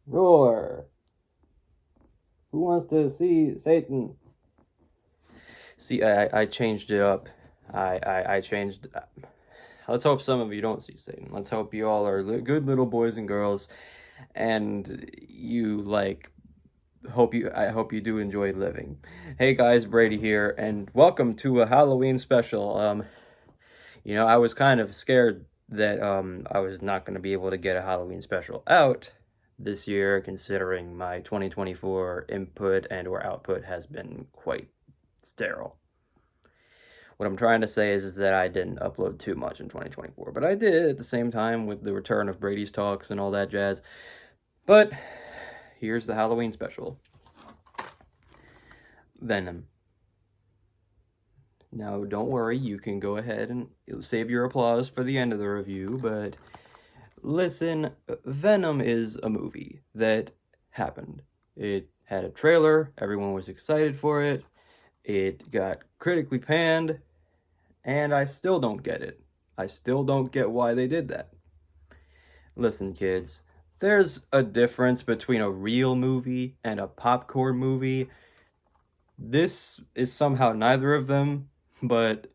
Roar. Who wants to see Satan? See, I changed it up. I changed. Let's hope some of you don't see Satan. Let's hope you all are good little boys and girls, and you like. I hope you do enjoy living. Hey guys, Brady here, and welcome to a Halloween special. I was kind of scared that I was not going to be able to get a Halloween special out this year, considering my 2024 input and or output has been quite sterile. What I'm trying to say is that I didn't upload too much in 2024, but I did at the same time with the return of Brady's Talks and all that jazz. But here's the Halloween special. Venom. Now, don't worry, you can go ahead and save your applause for the end of the review, but listen, Venom is a movie that happened. It had a trailer, everyone was excited for it, it got critically panned, and I still don't get it. I still don't get why they did that. Listen, kids, there's a difference between a real movie and a popcorn movie. This is somehow neither of them, but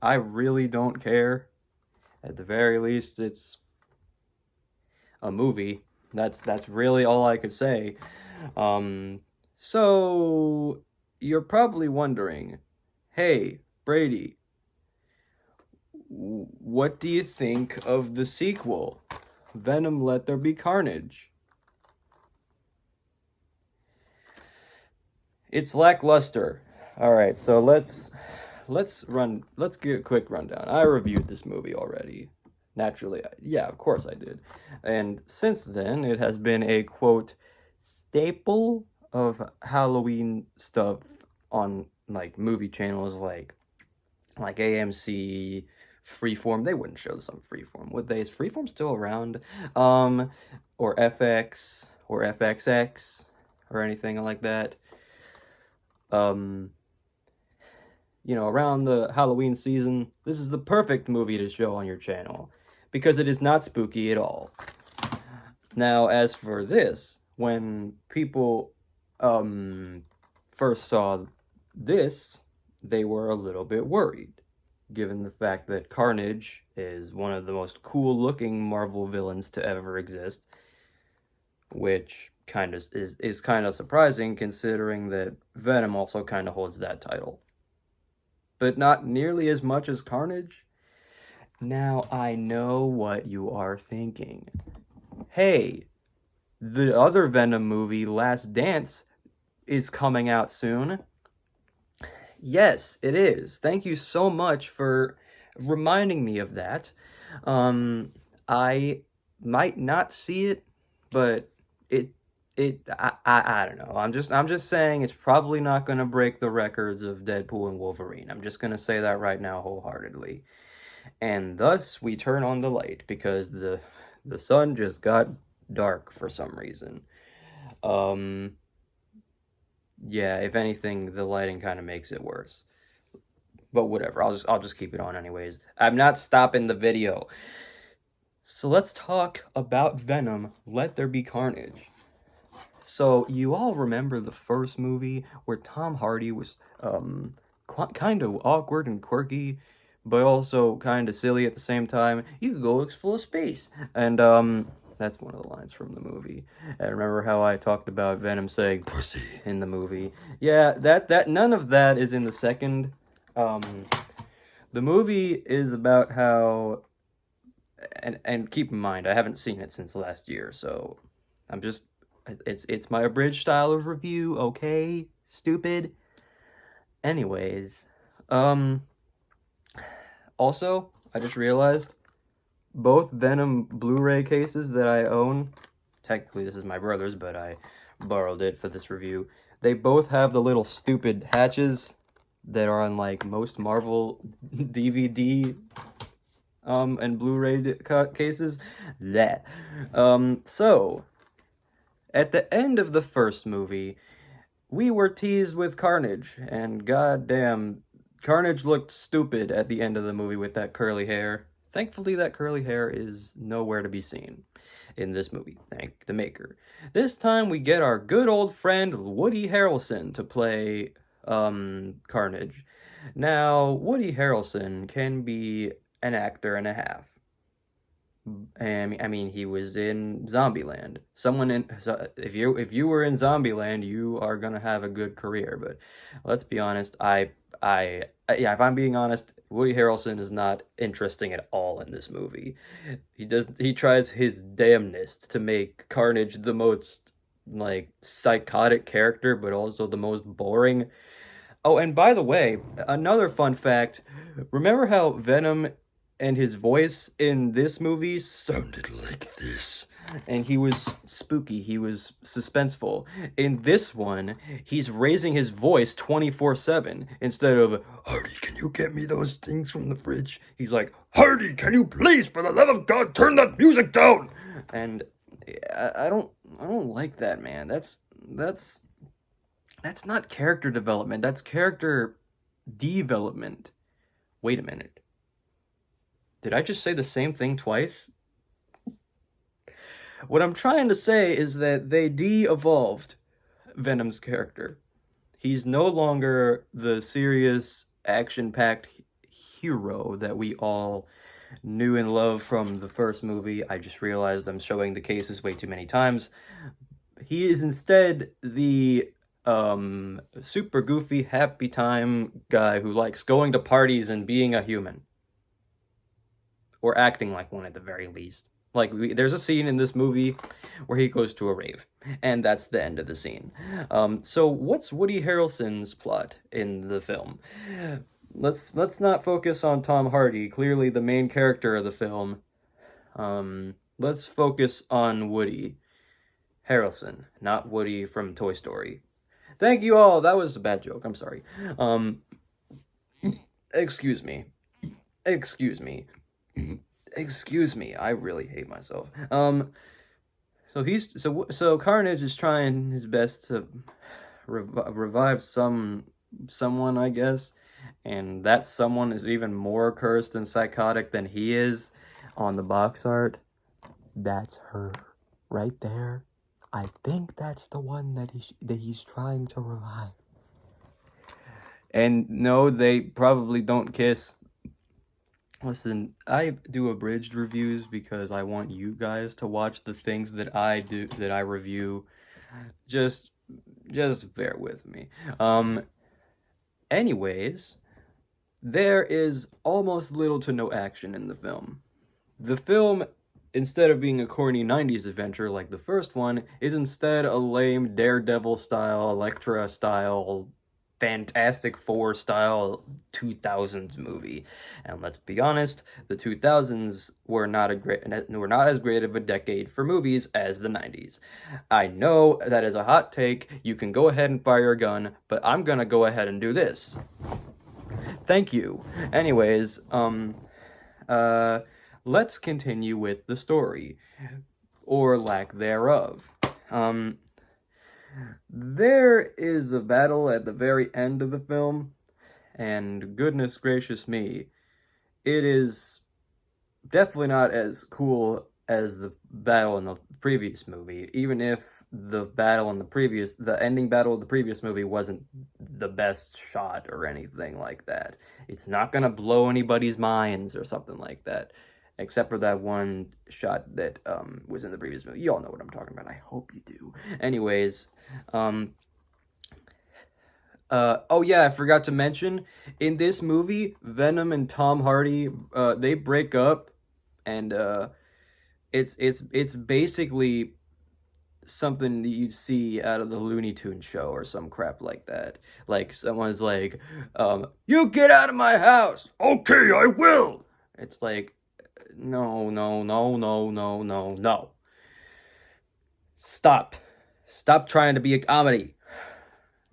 I really don't care. At the very least, it's a movie. That's really all I could say. So you're probably wondering, hey, Brady, what do you think of the sequel, Venom: Let There Be Carnage? It's lackluster. All right, so let's get a quick rundown. I reviewed this movie already. Naturally, yeah, of course I did. And since then, it has been a quote staple of Halloween stuff on like movie channels like AMC, Freeform. They wouldn't show this on Freeform, would they? Is Freeform still around? Or FX or FXX or anything like that. Um, around the Halloween season, this is the perfect movie to show on your channel because it is not spooky at all. Now, as for this, when people first saw this, they were a little bit worried, given the fact that Carnage is one of the most cool-looking Marvel villains to ever exist, which kind of is kind of surprising considering that Venom also kind of holds that title. But not nearly as much as Carnage. Now I know what you are thinking. Hey, the other Venom movie, Last Dance, is coming out soon. Yes, it is. Thank you so much for reminding me of that. I might not see it, but I don't know. I'm just saying it's probably not going to break the records of Deadpool and Wolverine. I'm just going to say that right now wholeheartedly. And thus we turn on the light because the sun just got dark for some reason. Yeah, if anything, the lighting kind of makes it worse. But whatever, I'll just keep it on anyways. I'm not stopping the video. So let's talk about Venom: Let There Be Carnage. So you all remember the first movie where Tom Hardy was kind of awkward and quirky, but also kind of silly at the same time. You could go explore space, and that's one of the lines from the movie. And remember how I talked about Venom saying "pussy" in the movie? Yeah, that none of that is in the second. The movie is about how, and keep in mind, I haven't seen it since last year, so I'm just it's my abridged style of review, okay? Stupid. Anyways, um also, I just realized both Venom Blu-ray cases that I own, technically this is my brother's, but I borrowed it for this review. They both have the little stupid hatches that are on like most Marvel DVD and Blu-ray cases. That. So at the end of the first movie, we were teased with Carnage, and goddamn, Carnage looked stupid at the end of the movie with that curly hair. Thankfully, that curly hair is nowhere to be seen. in this movie. Thank the maker. This time we get our good old friend Woody Harrelson to play Carnage. Now, Woody Harrelson can be an actor and a half. And I mean, he was in Zombieland. If you were in Zombieland, you are gonna have a good career. But let's be honest, yeah, if I'm being honest, Woody Harrelson is not interesting at all in this movie. He tries his damnedest to make Carnage the most like psychotic character, but also the most boring. Oh, and by the way, another fun fact, remember how Venom and his voice in this movie sounded like this? And he was spooky, he was suspenseful. In this one, he's raising his voice 24/7 instead of, Hardy, can you get me those things from the fridge? He's like, Hardy, can you please, for the love of God, turn that music down? And I don't like that, man. That's not character development. That's character development. Wait a minute. Did I just say the same thing twice? What I'm trying to say is that they de-evolved Venom's character. He's no longer the serious, action-packed hero that we all knew and loved from the first movie. I just realized I'm showing the cases way too many times. He is instead the super goofy, happy time guy who likes going to parties and being a human. Or acting like one at the very least. Like, there's a scene in this movie where he goes to a rave, and that's the end of the scene. So what's Woody Harrelson's plot in the film? Let's not focus on Tom Hardy, clearly the main character of the film. Let's focus on Woody Harrelson, not Woody from Toy Story. Thank you all. That was a bad joke. I'm sorry. Excuse me. Excuse me. I really hate myself. So Carnage is trying his best to revive someone, I guess, and that someone is even more cursed and psychotic than he is. On the box art, that's her right there. I think that's the one that he's trying to revive. And no, they probably don't kiss. Listen, I do abridged reviews because I want you guys to watch the things that I review. Just bear with me. Anyways, there is almost little to no action in the film. The film, instead of being a corny 90s adventure like the first one, is instead a lame Daredevil-style, Elektra-style, Fantastic Four style 2000s movie. And let's be honest, the 2000s were not as great of a decade for movies as the 90s. I know that is a hot take. You can go ahead and fire a gun, but I'm gonna go ahead and do this. Thank you. Anyways, let's continue with the story, or lack thereof. There is a battle at the very end of the film, and goodness gracious me, it is definitely not as cool as the battle in the previous movie, even if the ending battle of the previous movie wasn't the best shot or anything like that. It's not gonna blow anybody's minds or something like that. Except for that one shot that was in the previous movie. You all know what I'm talking about. I hope you do. Anyways, oh yeah, I forgot to mention, in this movie, Venom and Tom Hardy, they break up, and it's basically something that you'd see out of the Looney Tunes show or some crap like that. Like, someone's like, you get out of my house! Okay, I will! It's like, no. Stop trying to be a comedy.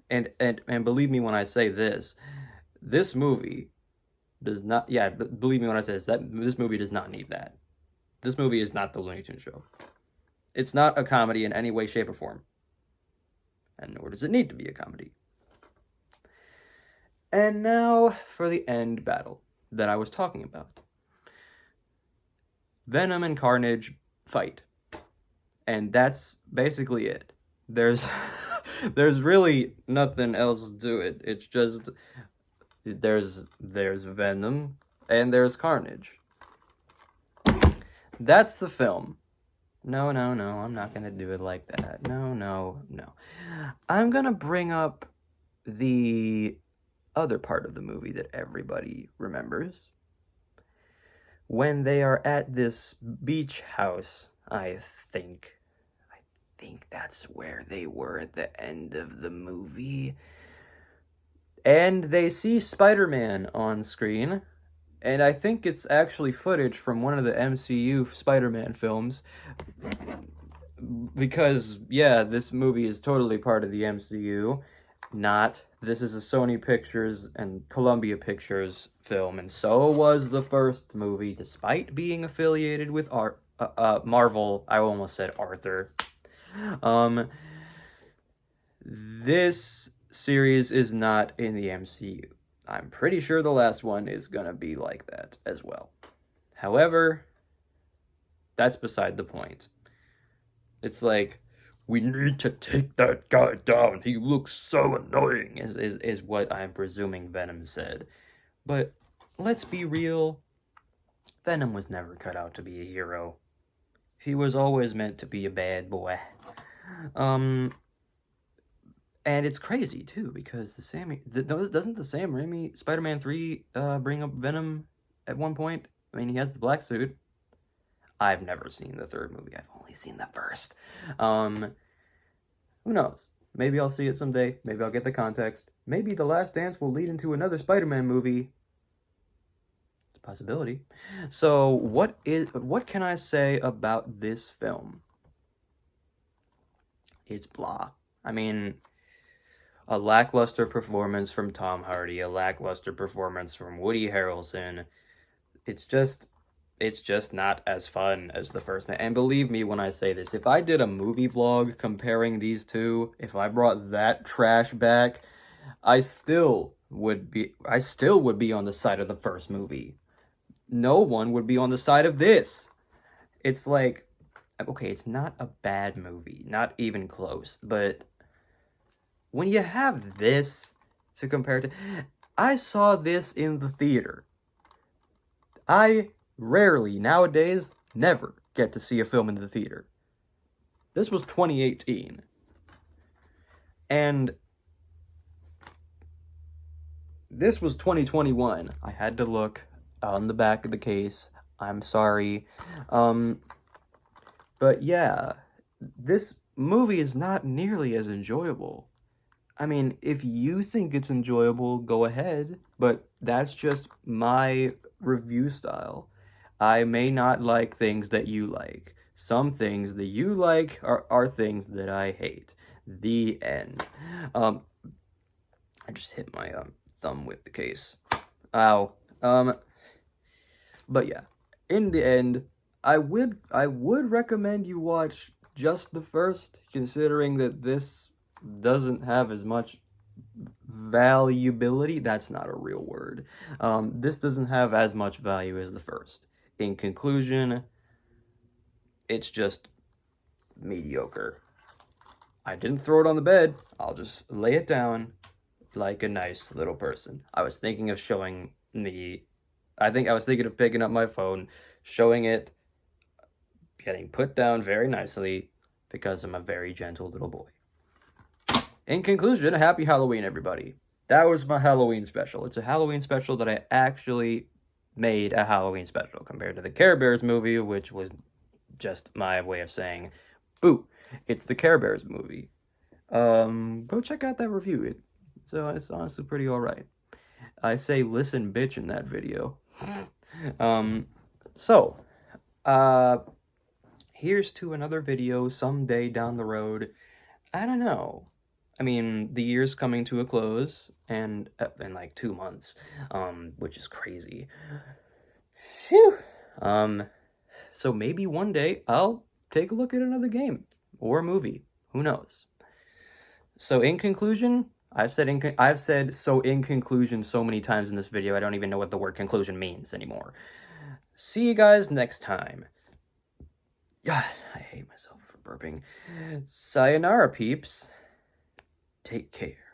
And believe me when I say this movie does not, believe me when I say this movie does not need that. This movie is not the Looney Tunes show. It's not a comedy in any way, shape, or form. And nor does it need to be a comedy. And now for the end battle that I was talking about. Venom and Carnage fight. and that's basically it. There's there's really nothing else to it. It's just there's Venom and there's Carnage. That's the film. No, no, no, I'm not gonna do it like that. No, no, no. I'm gonna bring up the other part of the movie that everybody remembers. When they are at this beach house, I think that's where they were at the end of the movie. And they see Spider-Man on screen. And I think it's actually footage from one of the MCU Spider-Man films. Because, yeah, this movie is totally part of the MCU. Not. This is a Sony Pictures and Columbia Pictures film. And so was the first movie, despite being affiliated with Marvel. I almost said Arthur. This series is not in the MCU. I'm pretty sure the last one is gonna be like that as well. However, that's beside the point. It's like, we need to take that guy down. He looks so annoying, is what I'm presuming Venom said. But let's be real. Venom was never cut out to be a hero. He was always meant to be a bad boy. And it's crazy, too, because doesn't the Sam Raimi Spider-Man 3 bring up Venom at one point? I mean, he has the black suit. I've never seen the third movie. I've only seen the first. Who knows? Maybe I'll see it someday. Maybe I'll get the context. Maybe The Last Dance will lead into another Spider-Man movie. It's a possibility. So, what can I say about this film? It's blah. I mean, a lackluster performance from Tom Hardy, a lackluster performance from Woody Harrelson. It's just not as fun as the first one. And believe me when I say this, if I did a movie vlog comparing these two, if I brought that trash back, I still would be on the side of the first movie. No one would be on the side of this. It's like, okay, it's not a bad movie, not even close, but when you have this to compare to, I saw this in the theater. I rarely, nowadays, never get to see a film in the theater. This was 2018. And this was 2021. I had to look on the back of the case. I'm sorry. But yeah, this movie is not nearly as enjoyable. I mean, if you think it's enjoyable, go ahead, but that's just my review style. I may not like things that you like. Some things that you like are things that I hate. The end. I just hit my thumb with the case. Ow. But yeah, in the end, I would recommend you watch just the first, considering that this doesn't have as much valuability. That's not a real word. This doesn't have as much value as the first. In conclusion, it's just mediocre. I didn't throw it on the bed. I'll just lay it down like a nice little person. I was thinking of picking up my phone, showing it, getting put down very nicely, because I'm a very gentle little boy. In conclusion, happy Halloween, everybody. That was my Halloween special. It's a Halloween special that I actually made a Halloween special, compared to the Care Bears movie, which was just my way of saying, boo, it's the Care Bears movie. Go check out that review. It's honestly pretty alright. I say listen bitch in that video. Here's to another video someday down the road. I don't know. I mean, the year's coming to a close, and in like 2 months, which is crazy. Phew. So maybe one day I'll take a look at another game or a movie. Who knows? So in conclusion, I've said so in conclusion so many times in this video, I don't even know what the word conclusion means anymore. See you guys next time. God, I hate myself for burping. Sayonara, peeps. Take care.